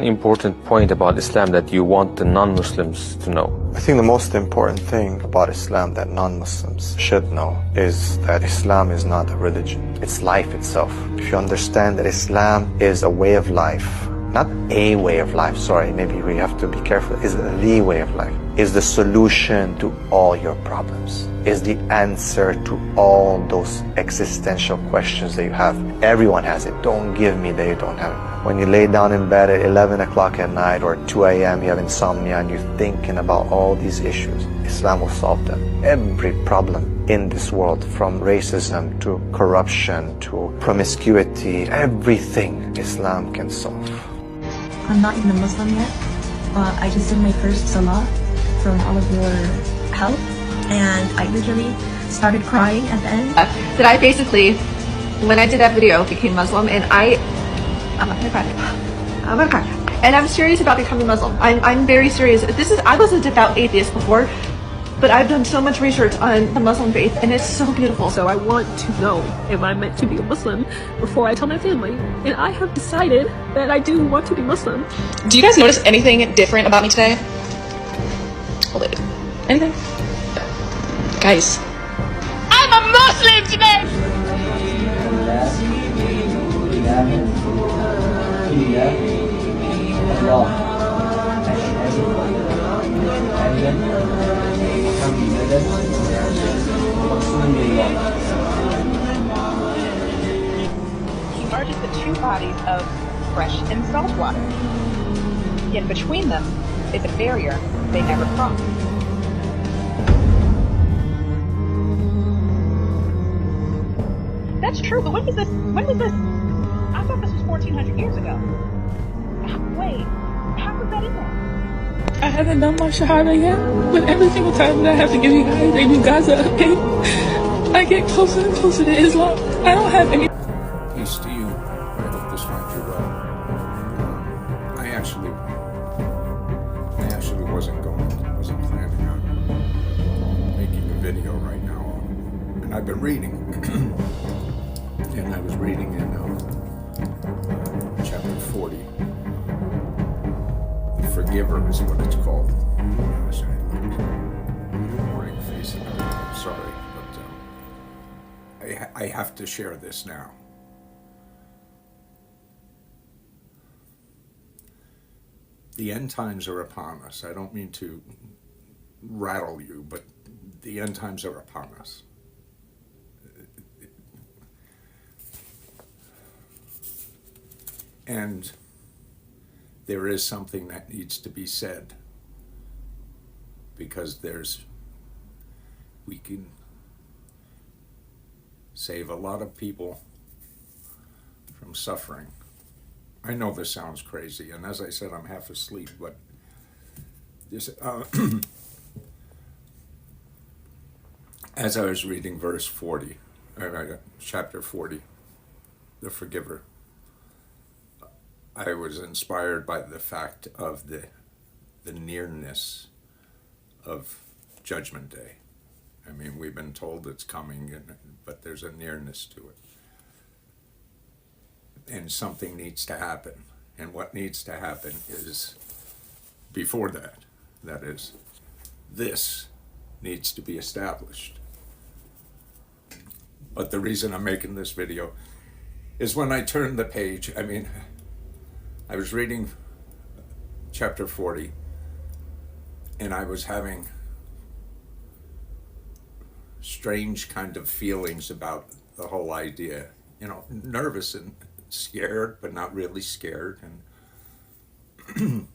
Important point about Islam that you want the non-Muslims to know? I think the most important thing about Islam that non-Muslims should know is that Islam is not a religion. It's life itself. If you understand that Islam is a way of life, not a way of life, sorry, maybe we have to be careful, is the way of life, is the solution to all your problems, is the answer to all those existential questions that you have. Everyone has it. Don't give me that you don't have it. When you lay down in bed at 11 o'clock at night or 2 a.m. you have insomnia and you're thinking about all these issues, Islam will solve them. Every problem in this world, from racism to corruption to promiscuity, everything Islam can solve. I'm not even a Muslim yet. I just did my first salah from all of your help, and I literally started crying at the end. That I basically, when I did that video, became Muslim, and I'm not gonna cry. I'm gonna cry. And I'm serious about becoming Muslim. I'm very serious. I was a devout atheist before, but I've done so much research on the Muslim faith, and it's so beautiful. So I want to know if I'm meant to be a Muslim before I tell my family. And I have decided that I do want to be Muslim. Do you guys notice anything different about me today? Hold it. Anything? Guys. I'm a Muslim today! He merges the two bodies of fresh and salt water. Yet between them is a barrier they never cross. That's true, but when was this? I thought this was 1400 years ago. Wait, how was that in there? I haven't done my shahada yet, but every single time that I have to give you guys a new Gaza update, I get closer and closer to Islam. I don't have any. Peace to you. I hope this finds you well. I actually wasn't planning on making a video right now, and I've been reading, and I was reading in chapter 40. The Forgiver is what it's called. Gosh, I'm sorry, but I have to share this now. The end times are upon us. I don't mean to rattle you, but the end times are upon us. And there is something that needs to be said, because we can save a lot of people from suffering. I know this sounds crazy, and as I said, I'm half asleep, but this, as I was reading verse 40, chapter 40, the Forgiver, I was inspired by the fact of the nearness of Judgment Day. I mean, we've been told it's coming, but there's a nearness to it. And something needs to happen. And what needs to happen is, before that is, this needs to be established. But the reason I'm making this video is when I turned the page, I was reading chapter 40, and I was having strange kind of feelings about the whole idea. Nervous and scared, but not really scared, and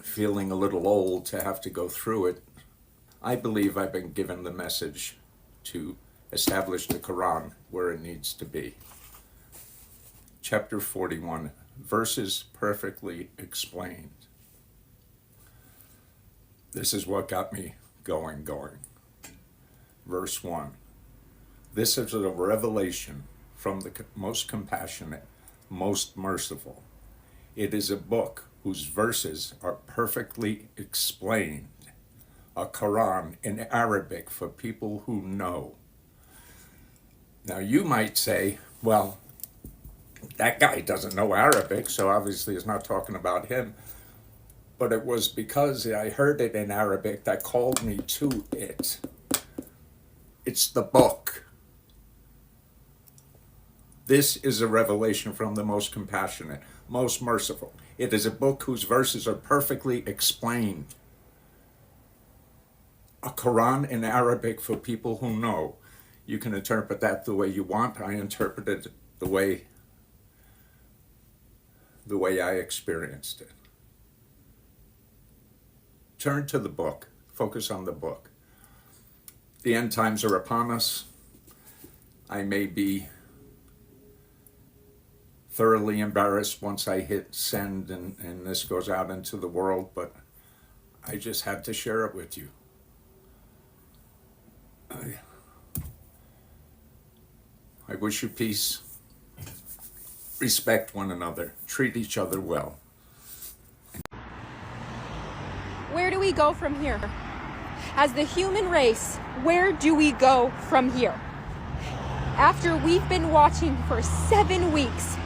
feeling a little old to have to go through it. I believe I've been given the message to establish the Quran where it needs to be. Chapter 41, verses perfectly explained. This is what got me going. Verse 1. This is a revelation from the most compassionate, most merciful. It is a book whose verses are perfectly explained, a Quran in Arabic for people who know. Now you might say, well, That guy doesn't know Arabic, so obviously it's not talking about him. But it was because I heard it in Arabic that called me to it. It's the book. This is a revelation from the most compassionate, most merciful. It is a book whose verses are perfectly explained. A Quran in Arabic for people who know. You can interpret that the way you want. I interpret it the way I experienced it. Turn to the book. Focus on the book. The end times are upon us. I may be thoroughly embarrassed once I hit send and this goes out into the world, but I just had to share it with you. I wish you peace. Respect one another. Treat each other well. Where do we go from here? As the human race, where do we go from here? After we've been watching for 7 weeks,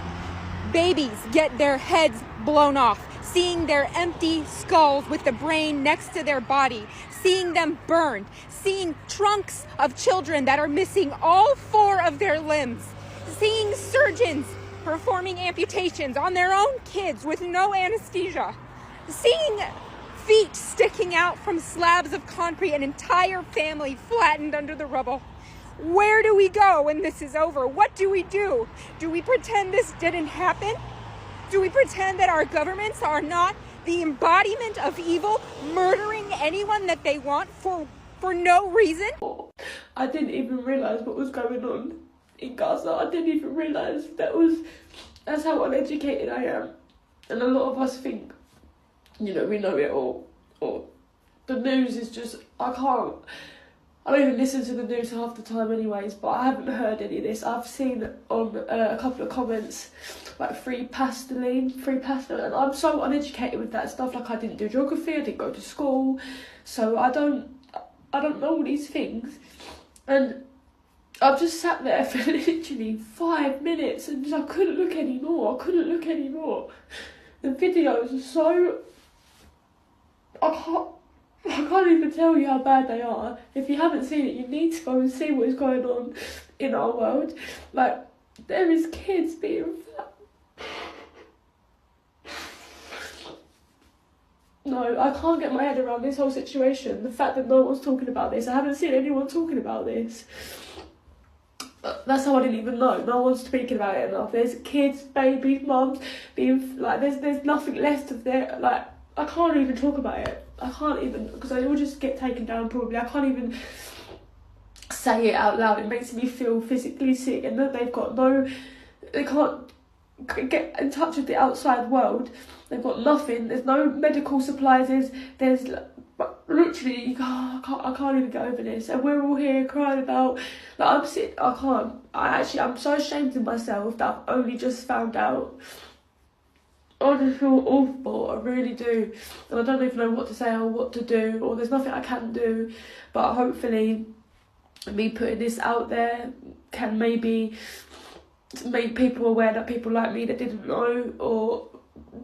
babies get their heads blown off, seeing their empty skulls with the brain next to their body, seeing them burned, seeing trunks of children that are missing all 4 of their limbs, seeing surgeons performing amputations on their own kids with no anesthesia, seeing feet sticking out from slabs of concrete, an entire family flattened under the rubble. Where do we go when this is over? What do we do? Do we pretend this didn't happen? Do we pretend that our governments are not the embodiment of evil, murdering anyone that they want for no reason? I didn't even realise what was going on in Gaza. I didn't even realise that's how uneducated I am. And a lot of us think, we know it all. Or the news is just, I don't even listen to the news half the time anyways, but I haven't heard any of this. I've seen on a couple of comments like free pasta, and I'm so uneducated with that stuff. Like, I didn't do geography, I didn't go to school, so I don't know all these things. And I've just sat there for literally 5 minutes and I couldn't look anymore. The videos are so... I can't even tell you how bad they are. If you haven't seen it, you need to go and see what is going on in our world. Like, there is kids being... No, I can't get my head around this whole situation. The fact that no one's talking about this. I haven't seen anyone talking about this. That's how I didn't even know. No one's speaking about it enough. There's kids, babies, mums being... Like, there's nothing left of their... Like, I can't even talk about it. I can't even... Because I will just get taken down probably. I can't even say it out loud. It makes me feel physically sick. And then they've got no... They can't get in touch with the outside world. They've got nothing. There's no medical supplies. There's literally, I can't even get over this. And we're all here crying about, like, I'm sick. I'm so ashamed of myself that I've only just found out. I just feel awful, I really do. And I don't even know what to say or what to do, or there's nothing I can do. But hopefully me putting this out there can maybe make people aware that people like me that didn't know, or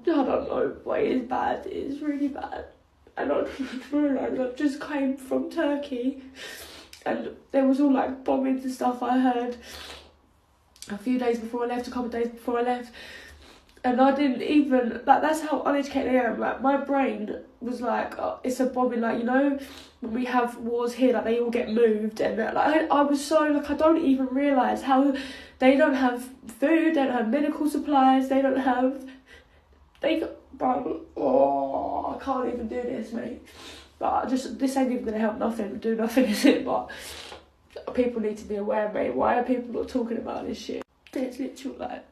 I don't know, but it is bad, it is really bad. And I just realised I just came from Turkey and there was all like bombings and stuff. I heard a few days before I left, a couple of days before I left, and I didn't even, like, that's how uneducated I am. Like, my brain was like, oh, it's a bombing, like, when we have wars here, like, they all get moved, and like, I was so, like, I don't even realise how they don't have food, they don't have medical supplies, I can't even do this, mate. But this ain't even gonna help nothing, do nothing, is it? But people need to be aware, mate. Why are people not talking about this shit? There's literally like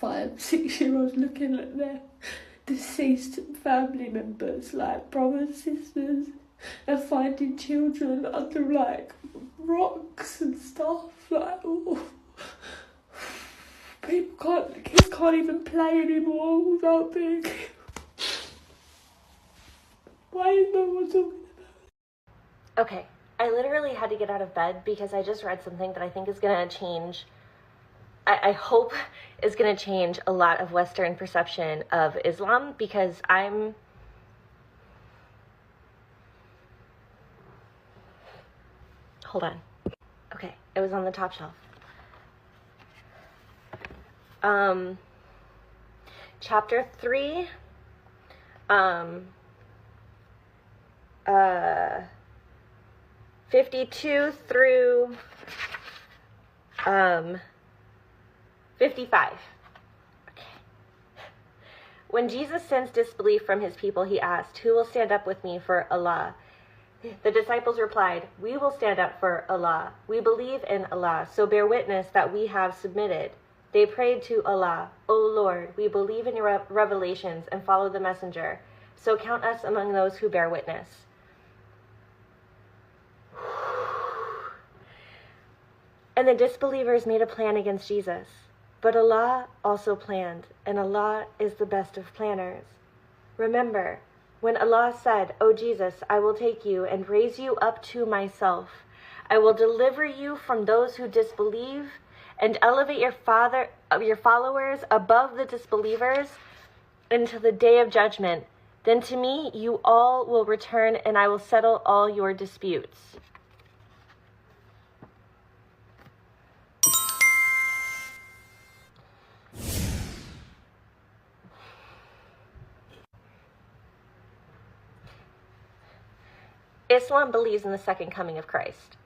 5-6-year-olds looking at their deceased family members, like brothers, sisters, and finding children under like rocks and stuff, like, oh. Kids can't even play anymore without being... Why is no one talking about it? Okay, I literally had to get out of bed because I just read something that I think is gonna change I hope is going to change a lot of Western perception of Islam, because hold on. Okay, it was on the top shelf. Chapter 3, 52 through 55. Okay. When Jesus sensed disbelief from his people, he asked, "Who will stand up with me for Allah?" The disciples replied, "We will stand up for Allah. We believe in Allah, so bear witness that we have submitted." They prayed to Allah, "O Lord, we believe in your revelations and follow the messenger, so count us among those who bear witness." And the disbelievers made a plan against Jesus. But Allah also planned, and Allah is the best of planners. Remember, when Allah said, "O Jesus, I will take you and raise you up to myself. I will deliver you from those who disbelieve and elevate your followers above the disbelievers until the day of judgment. Then to me you all will return, and I will settle all your disputes." Islam believes in the second coming of Christ.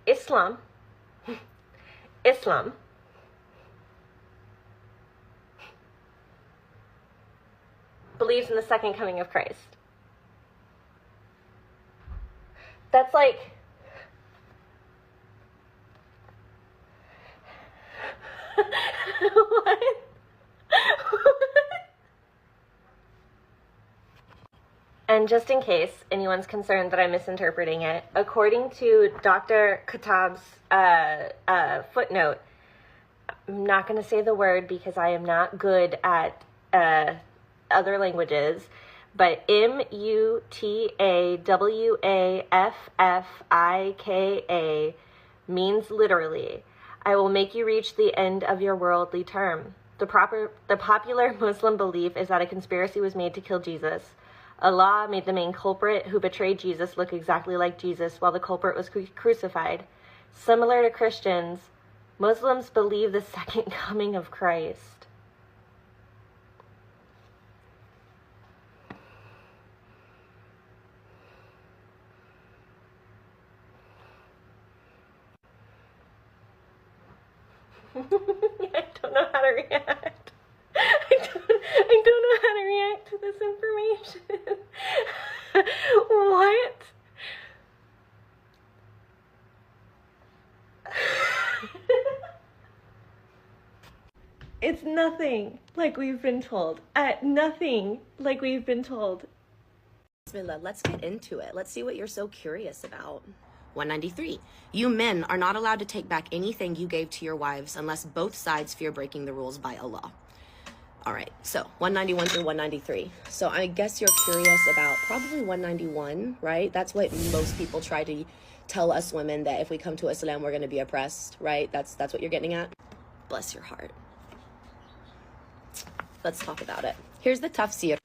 Islam believes in the second coming of Christ. That's like, what? And just in case anyone's concerned that I'm misinterpreting it, according to Dr. Khattab's footnote, I'm not going to say the word because I am not good at other languages, but Mutawafifika means literally, "I will make you reach the end of your worldly term." The popular Muslim belief is that a conspiracy was made to kill Jesus. Allah made the main culprit who betrayed Jesus look exactly like Jesus while the culprit was crucified. Similar to Christians, Muslims believe the second coming of Christ. I don't know how to react. I don't know how to react to this information. What? It's nothing like we've been told. Nothing like we've been told. Bismillah, let's get into it. Let's see what you're so curious about. 193. You men are not allowed to take back anything you gave to your wives unless both sides fear breaking the rules by Allah. All right, so 191 through 193. So I guess you're curious about probably 191, right? That's what most people try to tell us women, that if we come to Islam, we're going to be oppressed, right? That's what you're getting at? Bless your heart. Let's talk about it. Here's the tafsir.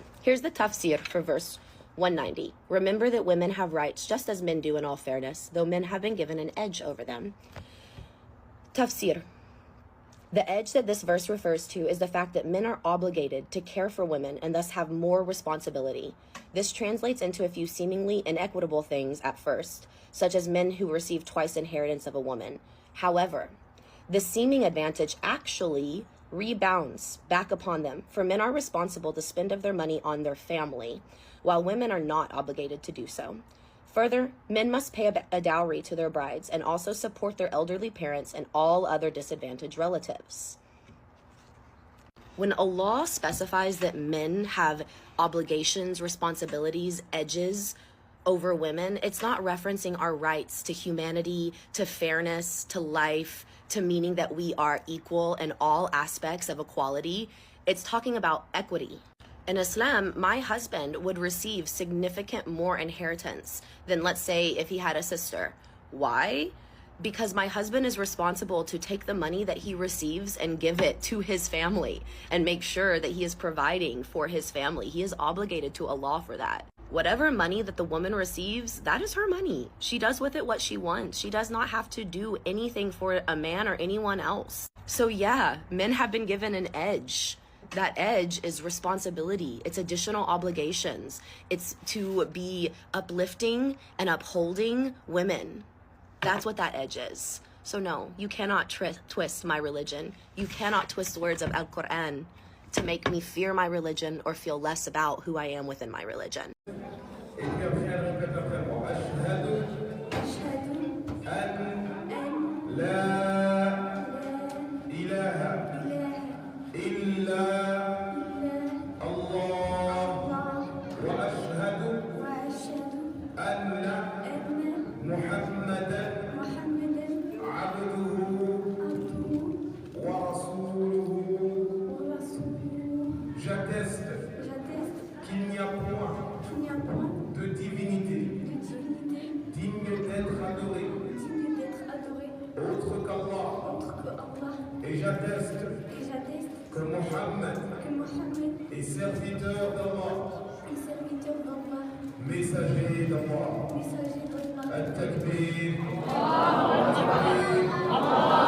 For verse 190. Remember that women have rights just as men do in all fairness, though men have been given an edge over them. Tafsir. The edge that this verse refers to is the fact that men are obligated to care for women and thus have more responsibility. This translates into a few seemingly inequitable things at first, such as men who receive twice inheritance of a woman. However, the seeming advantage actually rebounds back upon them, for men are responsible to spend of their money on their family, while women are not obligated to do so. Further, men must pay a dowry to their brides and also support their elderly parents and all other disadvantaged relatives. When Allah specifies that men have obligations, responsibilities, edges over women, it's not referencing our rights to humanity, to fairness, to life, to meaning that we are equal in all aspects of equality. It's talking about equity. In Islam, my husband would receive significant more inheritance than, let's say, if he had a sister. Why? because my husband is responsible to take the money that he receives and give it to his family and make sure that he is providing for his family. He is obligated to Allah for that. Whatever money that the woman receives, that is her money. She does with it what she wants. She does not have to do anything for a man or anyone else. So yeah, men have been given an edge. That edge is responsibility. It's additional obligations. It's to be uplifting and upholding women. That's what that edge is. So no, you cannot twist my religion. You cannot twist the words of Al-Quran to make me fear my religion or feel less about who I am within my religion. Et j'atteste que Mohammed est serviteur d'Allah, messager d'Allah. Al-Takbir, Allah.